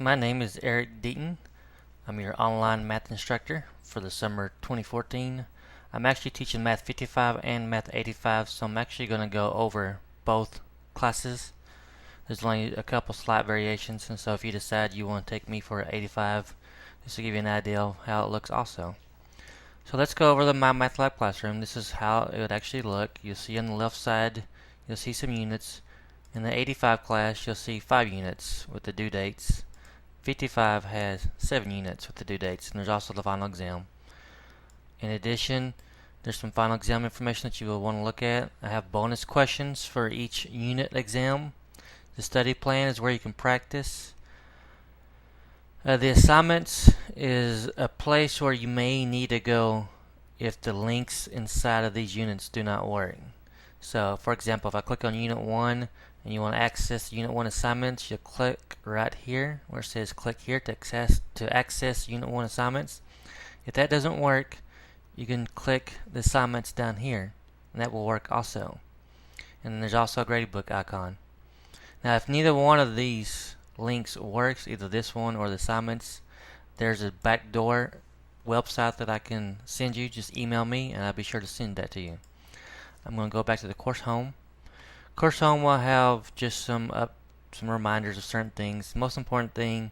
My name is Eric Deaton. I'm your online math instructor for the summer 2014. I'm actually teaching Math 55 and Math 85, so I'm actually going to go over both classes. There's only a couple slight variations, and so if you decide you want to take me for 85, this will give you an idea of how it looks also. So let's go over the Mymathlab Classroom. This is how it would actually look. You'll see on the left side, you'll see some units. In the 85 class, you'll see 5 units with the due dates. 55 has 7 units with the due dates, and there's also the final exam. In addition, there's some final exam information that you will want to look at. I have bonus questions for each unit exam. The study plan is where you can practice. The assignments is a place where you may need to go if the links inside of these units do not work. So, for example, if I click on Unit 1 and you want to access Unit 1 assignments, you'll click right here where it says click here to access Unit 1 assignments. If that doesn't work, you can click the assignments down here, and that will work also. And then there's also a Gradebook icon. Now, if neither one of these links works, either this one or the assignments, there's a backdoor website that I can send you. Just email me, and I'll be sure to send that to you. I'm going to go back to the course home. Course home will have just some reminders of certain things. The most important thing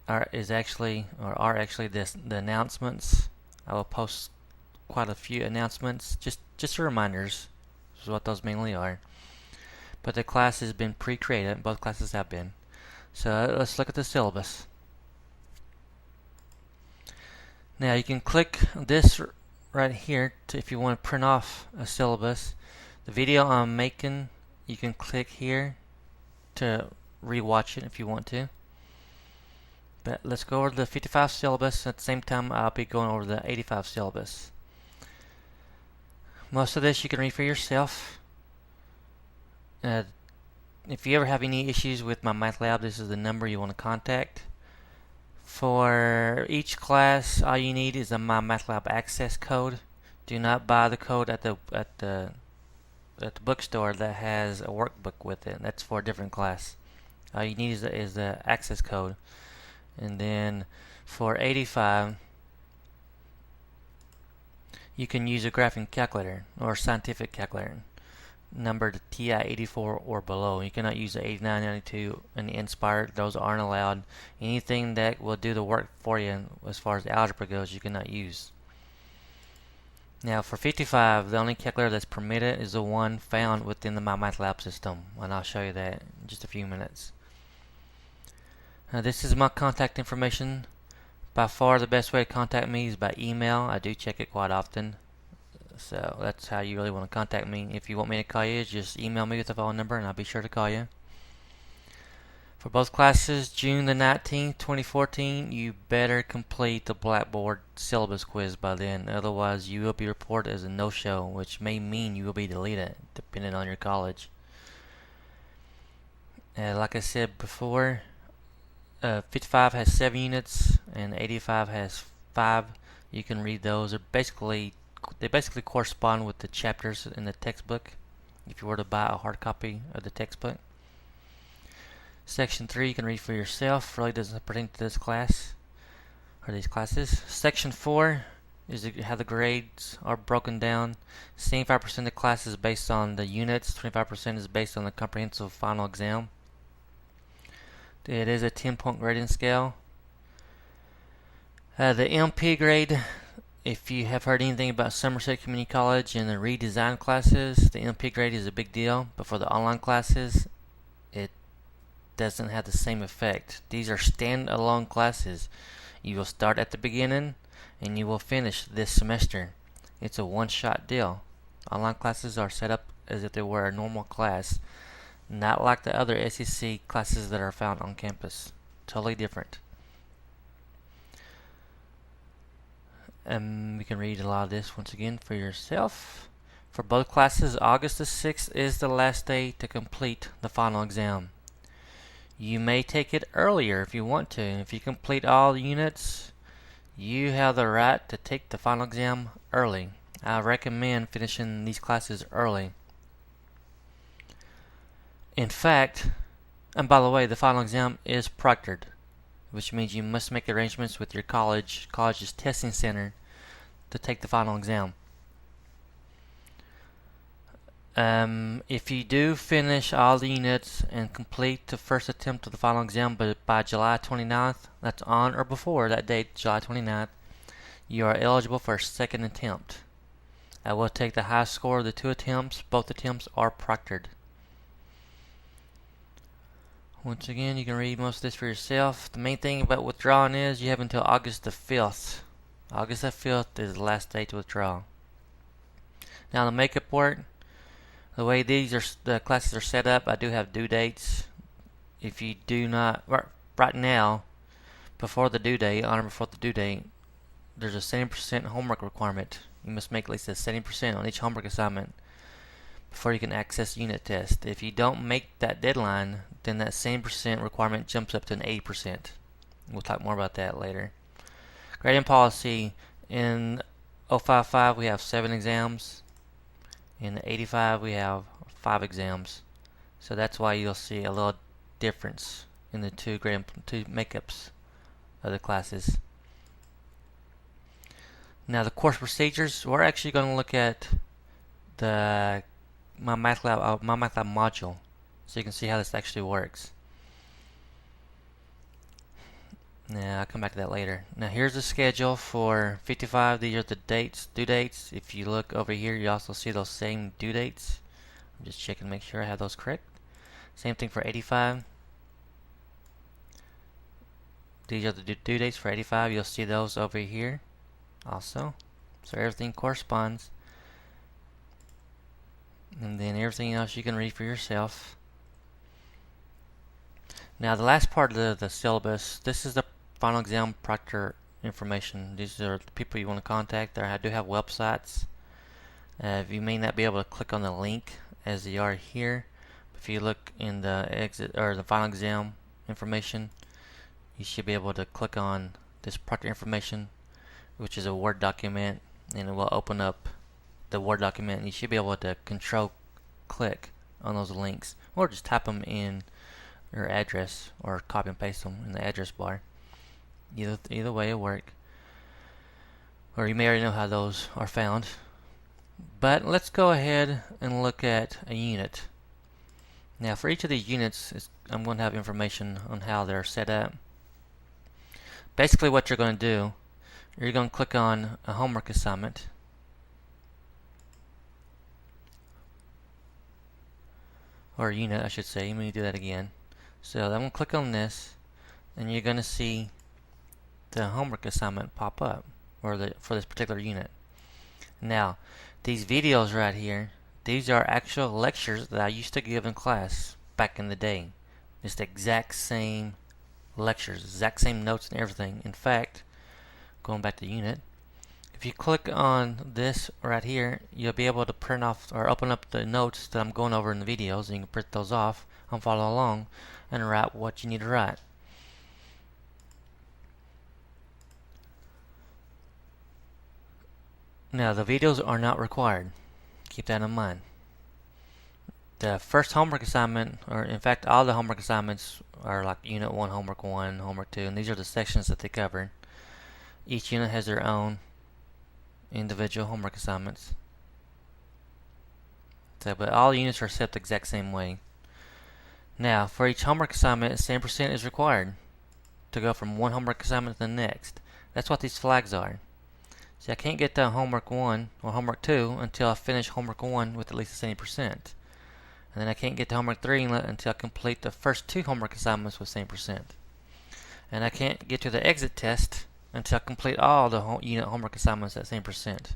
are actually the announcements. I will post quite a few announcements, just reminders. Is what those mainly are. But the class has been pre-created. Both classes have been. So let's look at the syllabus. Now you can click this right here if you want to print off a syllabus. The video I'm making, you can click here to rewatch it if you want to. But let's go over the 55 syllabus. At the same time, I'll be going over the 85 syllabus. Most of this you can read for yourself. If you ever have any issues with Mymathlab, this is the number you want to contact. For each class, all you need is a Mymathlab access code. Do not buy the code at the bookstore that has a workbook with it. That's for a different class. All you need is the access code. And then for 85, you can use a graphing calculator or scientific calculator numbered TI-84 or below. You cannot use the 8992 and the Inspire. Those aren't allowed. Anything that will do the work for you as far as algebra goes, you cannot use. Now for 55, the only calculator that's permitted is the one found within the Mymathlab system, and I'll show you that in just a few minutes. Now this is my contact information. By far the best way to contact me is by email. I do check it quite often. So that's how you really want to contact me. If you want me to call you, just email me with the phone number and I'll be sure to call you. For both classes, June the 19th, 2014, you better complete the Blackboard syllabus quiz by then. Otherwise, you will be reported as a no-show, which may mean you will be deleted, depending on your college. Like I said before, 55 has 7 units and 85 has 5. You can read those. They basically correspond with the chapters in the textbook if you were to buy a hard copy of the textbook. Section 3 you can read for yourself. Really doesn't pertain to this class or these classes. Section 4 is how the grades are broken down. 75% of the class is based on the units. 25% is based on the comprehensive final exam. It is a 10-point grading scale. The MP grade, if you have heard anything about Somerset Community College and the redesign classes, the MP grade is a big deal. But for the online classes, it doesn't have the same effect. These are standalone classes. You will start at the beginning and you will finish this semester. It's a one-shot deal. Online classes are set up as if they were a normal class, not like the other SEC classes that are found on campus. Totally different. You can read a lot of this once again for yourself. For both classes, August the 6th is the last day to complete the final exam. You may take it earlier if you want to. If you complete all the units, you have the right to take the final exam early. I recommend finishing these classes early. In fact, and by the way, the final exam is proctored. which means you must make arrangements with your college's testing center to take the final exam. If you do finish all the units and complete the first attempt of the final exam by July 29th, that's on or before that date, July 29th, you are eligible for a second attempt. I will take the highest score of the two attempts. Both attempts are proctored. Once again, you can read most of this for yourself. The main thing about withdrawing is you have until August the 5th. August the 5th is the last day to withdraw. Now the makeup work. The way the classes are set up, I do have due dates. If you do not, right now, before the due date, on or before the due date, there's a 70% homework requirement. You must make at least a 70% on each homework assignment before you can access the unit test. If you don't make that deadline, then that same percent requirement jumps up to an 80%. We'll talk more about that later. Grading policy. In 055 we have 7 exams. In the 85 we have 5 exams. So that's why you'll see a little difference in the two makeups of the classes. Now the course procedures, we're actually going to look at the Mymathlab module, so you can see how this actually works. Now I'll come back to that later. Now here's the schedule for 55. These are the due dates. If you look over here, you also see those same due dates. I'm just checking to make sure I have those correct. Same thing for 85. These are the due dates for 85. You'll see those over here also. So everything corresponds. And then everything else you can read for yourself. Now the last part of the syllabus, this is the final exam proctor information. These are the people you want to contact. I do have websites. You may not be able to click on the link as they are here. If you look in the exit or the final exam information, you should be able to click on this proctor information, which is a Word document, and it will open up the Word document, and you should be able to control click on those links, or just type them in your address or copy and paste them in the address bar. Either way will work, or you may already know how those are found. But let's go ahead and look at a unit. Now for each of these units, I'm going to have information on how they're set up. Basically what you're going to do, you're going to click on a homework assignment. Or a unit, I should say. Let me do that again. So I'm going to click on this, and you're going to see the homework assignment pop up for this particular unit. Now, these videos right here, these are actual lectures that I used to give in class back in the day. It's the exact same lectures, exact same notes and everything. In fact, going back to the unit, if you click on this right here, you'll be able to print off or open up the notes that I'm going over in the videos, and you can print those off and follow along and write what you need to write. Now the videos are not required. Keep that in mind. The first homework assignment, or in fact all the homework assignments are like Unit 1, Homework 1, Homework 2, and these are the sections that they cover. Each unit has their own individual homework assignments. So, but all units are set the exact same way. Now, for each homework assignment, the same percent is required to go from one homework assignment to the next. That's what these flags are. See, I can't get to Homework 1 or Homework 2 until I finish Homework 1 with at least 70%. And then I can't get to Homework 3 until I complete the first 2 homework assignments with 70%. And I can't get to the exit test until I complete all the unit homework assignments at same percent.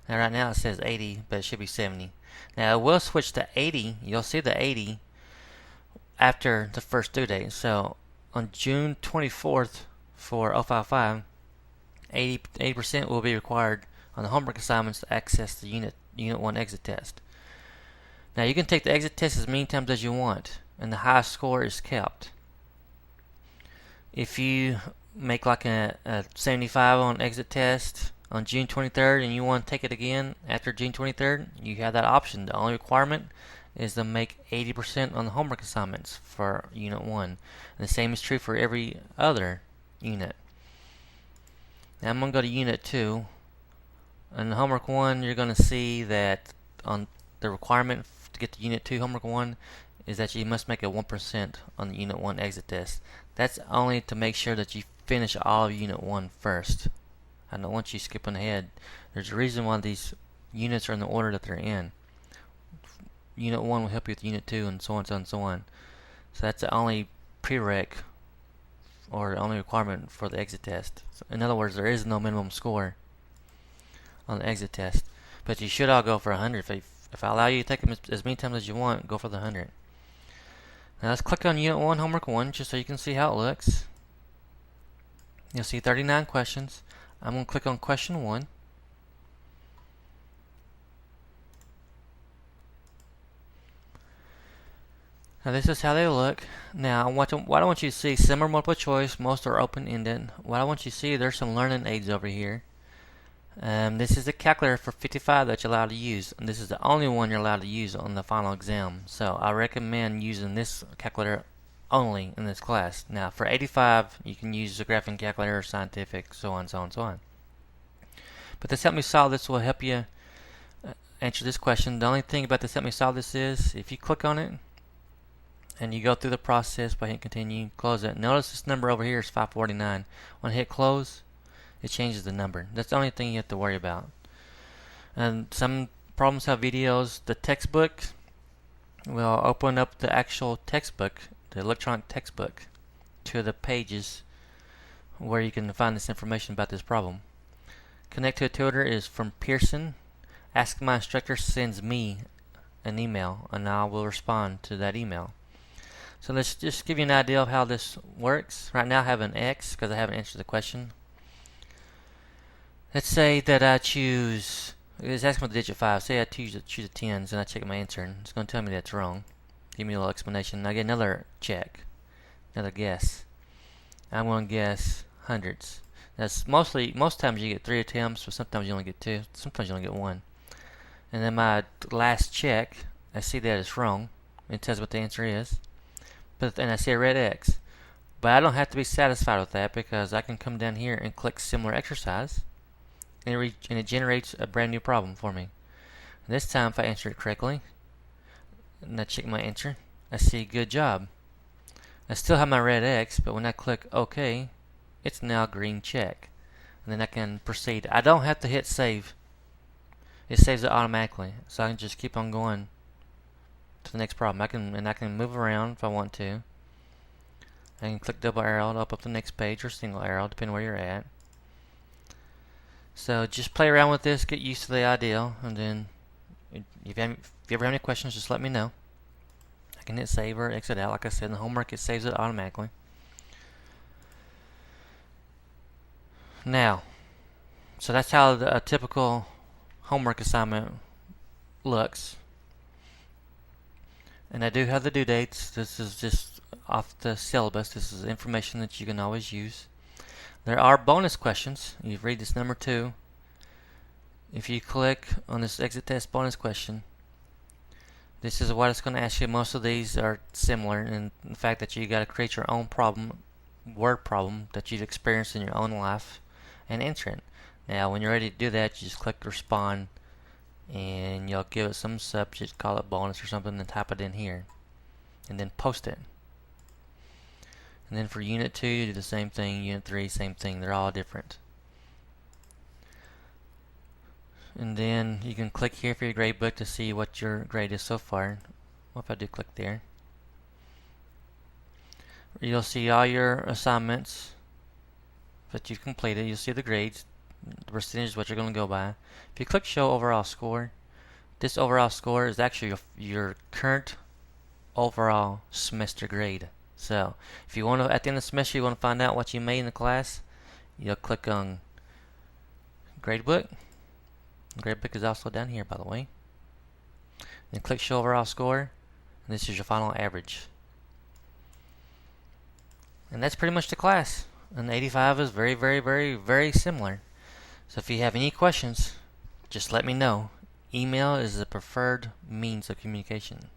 Now right now it says 80, but it should be 70. Now it will switch to 80. You'll see the 80 after the first due date. So on June 24th for 055, 80% will be required on the homework assignments to access the Unit 1 exit test. Now you can take the exit test as many times as you want, and the highest score is kept. If you make like a 75 on exit test on June 23rd and you want to take it again after June 23rd, you have that option. The only requirement is to make 80% on the homework assignments for Unit 1. And the same is true for every other unit. Now I'm going to go to Unit 2. In Homework 1, you're going to see that on the requirement to get to Unit 2 Homework 1 is that you must make a 1% on the Unit 1 exit test. That's only to make sure that you finish all of Unit 1 first. I don't want you skipping ahead. There's a reason why these units are in the order that they're in. Unit 1 will help you with Unit 2 and so on and so on and so on. So that's the only prereq or the only requirement for the exit test. So in other words, there is no minimum score on the exit test. But you should all go for 100. If I allow you to take them as many times as you want, go for the 100. Now let's click on Unit 1, Homework 1, just so you can see how it looks. You'll see 39 questions. I'm going to click on question 1. Now this is how they look. Now what I want you to see, some are multiple choice, most are open-ended. What I want you to see, there's some learning aids over here. This is the calculator for 55 that you're allowed to use, and this is the only one you're allowed to use on the final exam. So I recommend using this calculator only in this class. Now for 85, you can use the graphing calculator, scientific, so on, so on, so on. But this Help Me Solve This will help you answer this question. The only thing about this Help Me Solve This is, if you click on it, and you go through the process by hitting continue, close it. Notice this number over here is 549. When I hit close, it changes the number. That's the only thing you have to worry about. And some problems have videos. The textbook will open up the actual textbook, the electronic textbook, to the pages where you can find this information about this problem. Connect to a tutor is from Pearson. Ask My Instructor sends me an email, and I will respond to that email. So let's just give you an idea of how this works. Right now I have an X because I haven't answered the question. Let's say that I choose, it's asking for the digit 5. Say I choose the 10s and I check my answer, and it's going to tell me that's wrong. Give me a little explanation. I get another check, another guess. I'm going to guess hundreds. That's most times you get 3 attempts, but sometimes you only get 2. Sometimes you only get 1. And then my last check, I see that it's wrong. It tells what the answer is. And I see a red X. But I don't have to be satisfied with that, because I can come down here and click similar exercise, and it generates a brand new problem for me. And this time, if I answer it correctly, and I check my answer, I see good job. I still have my red X, but when I click OK, it's now a green check. And then I can proceed. I don't have to hit save. It saves it automatically, so I can just keep on going to the next problem. I can move around if I want to. I can click double arrow to open up the next page, or single arrow, depending where you're at. So just play around with this, get used to the idea, and then if you ever have any questions, just let me know. I can hit save or exit out. Like I said, in the homework it saves it automatically. Now, so that's how a typical homework assignment looks. And I do have the due dates. This is just off the syllabus. This is information that you can always use. There are bonus questions. You read this number 2. If you click on this exit test bonus question, this is what it's going to ask you. Most of these are similar in the fact that you got to create your own problem, word problem that you've experienced in your own life, and answer it. Now, when you're ready to do that, you just click respond, and you'll give it some subject, call it bonus or something, and type it in here, and then post it. And then for Unit 2, you do the same thing. Unit 3, same thing. They're all different. And then you can click here for your gradebook to see what your grade is so far. What if I do click there? You'll see all your assignments that you've completed. You'll see the grades. The percentage is what you're going to go by. If you click show overall score, this overall score is actually your current overall semester grade. So if you want to, at the end of the semester, you want to find out what you made in the class, you'll click on Gradebook. Gradebook is also down here, by the way. Then click show overall score, and this is your final average. And that's pretty much the class. And 85 is very, very, very, very similar. So if you have any questions, just let me know. Email is the preferred means of communication.